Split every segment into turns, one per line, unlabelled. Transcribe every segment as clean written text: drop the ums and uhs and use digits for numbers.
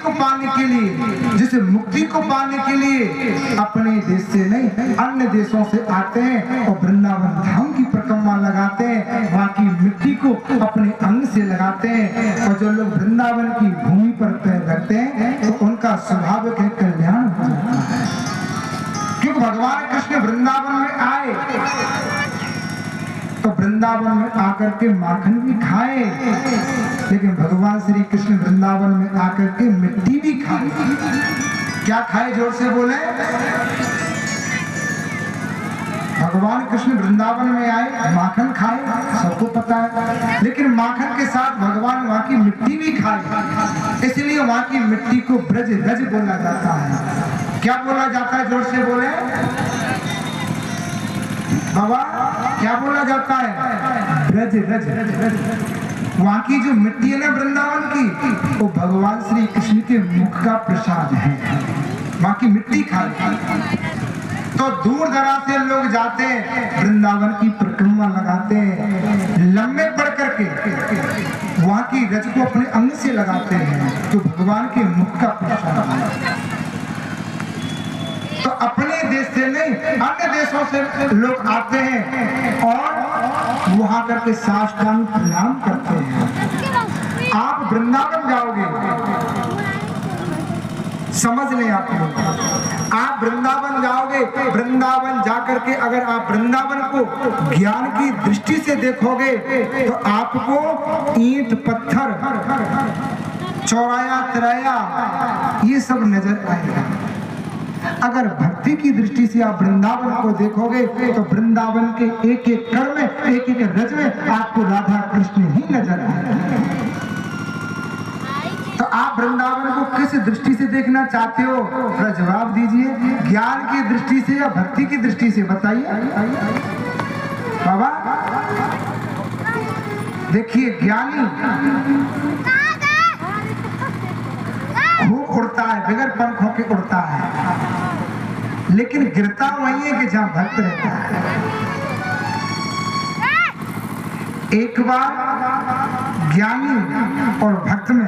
को पाने के लिए, जिस मुक्ति को पाने के लिए अपने देश से नहीं अन्य देशों से आते हैं और वृंदावन धाम की परिक्रमा लगाते हैं, वहाँ की मिट्टी को अपने अंग से लगाते हैं। और जो लोग वृंदावन की भूमि पर पैर रखते हैं तो उनका स्वाभाविक है कल्याण हो जाता है। क्योंकि भगवान कृष्ण वृंदावन में आए तो वृंदावन में आकर के माखन भी खाए, लेकिन भगवान श्री कृष्ण वृंदावन में आकर के मिट्टी भी खाए। क्या खाए? जोर से बोले। भगवान कृष्ण वृंदावन में आए, माखन खाए, सबको पता है, लेकिन माखन के साथ भगवान वहाँ की मिट्टी भी खाए। इसलिए वहाँ की मिट्टी को ब्रज रज बोला जाता है। क्या बोला जाता है? जोर से बोले बाबा, क्या बोला जाता है? ब्रज रज। वहाँ की जो मिट्टी है ना वृंदावन की, वो भगवान श्री कृष्ण के मुख का प्रसाद है। वहाँ की मिट्टी खाते तो दूर दराज से लोग जाते हैं, वृंदावन की परिक्रमा लगाते हैं, लंबे पड़ करके वहाँ की रज को अपने अंग से लगाते हैं, तो भगवान के मुख का प्रसाद है। तो अपने देश से नहीं अन्य देशों से लोग आते हैं और वहां करके साष्टांग प्रणाम करते हैं। आप वृंदावन जाओगे, समझ लें आप लोग, आप वृंदावन जाओगे, वृंदावन जाकर के अगर आप वृंदावन को ज्ञान की दृष्टि से देखोगे तो आपको ईंट पत्थर चौराया तिराया ये सब नजर आएगा। अगर भक्ति की दृष्टि से आप वृंदावन को देखोगे तो वृंदावन के एक एक कण में, एक एक रज में आपको राधा कृष्ण ही नजर आएंगे। तो आप वृंदावन को किस दृष्टि से देखना चाहते हो? थोड़ा जवाब दीजिए, ज्ञान की दृष्टि से या भक्ति की दृष्टि से? बताइए बाबा। देखिए, ज्ञानी खूब उड़ता है, बगैर पंखों के उड़ता है, लेकिन गिरता वही है कि जहां भक्त रहता है। एक बार ज्ञानी और भक्त में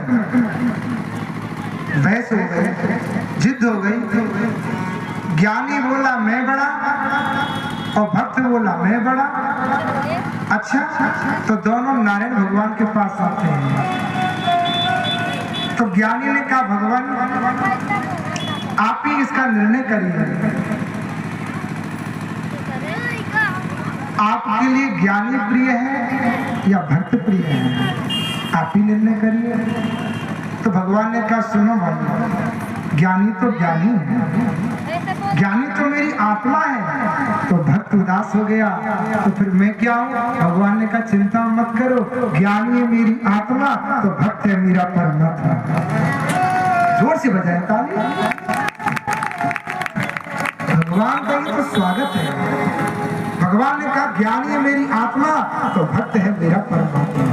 बहस हो गई, जिद हो गई। ज्ञानी बोला मैं बड़ा और भक्त बोला मैं बड़ा। अच्छा, तो दोनों नारायण भगवान के पास आते हैं। तो ज्ञानी ने कहा भगवान आप ही इसका निर्णय करिए, आपके लिए ज्ञानी प्रिय है या भक्त प्रिय है, आप ही निर्णय करिए। तो भगवान ने कहा सुनो भाई, ज्ञानी तो ज्ञानी है, ज्ञानी तो मेरी आत्मा है। तो भक्त उदास हो गया, तो फिर मैं क्या हूँ? भगवान ने कहा चिंता मत करो, ज्ञानी है मेरी आत्मा तो भक्त है मेरा परमात्मा। जोर से बजाए ताली। भगवान का ये तो स्वागत है। भगवान ने कहा ज्ञानी है मेरी आत्मा तो भक्त है मेरा परमात्मा।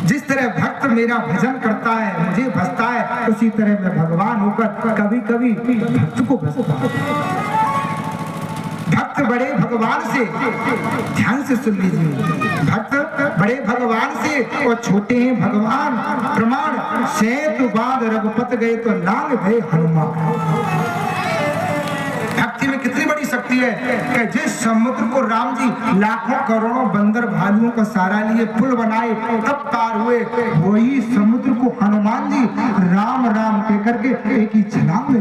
जिस तरह भक्त मेरा भजन करता है, मुझे भजता है, उसी तरह मैं भगवान होकर कभी कभी भक्त को भजता हूं। भक्त बड़े भगवान से, ध्यान से सुन लीजिए, भक्त बड़े भगवान से और छोटे हैं भगवान। प्रमाण सेतु बांध रघुपत गए तो लांग भय हनुमान। भक्ति में कितनी बड़ी शक्ति है कि जिस समुद्र को राम जी लाखों करोड़ों बंदर भालुओं का सहारा लिए पुल बनाए तब पार हुए, वही समुद्र को हनुमान जी राम राम कहकर के एक ही छलांग में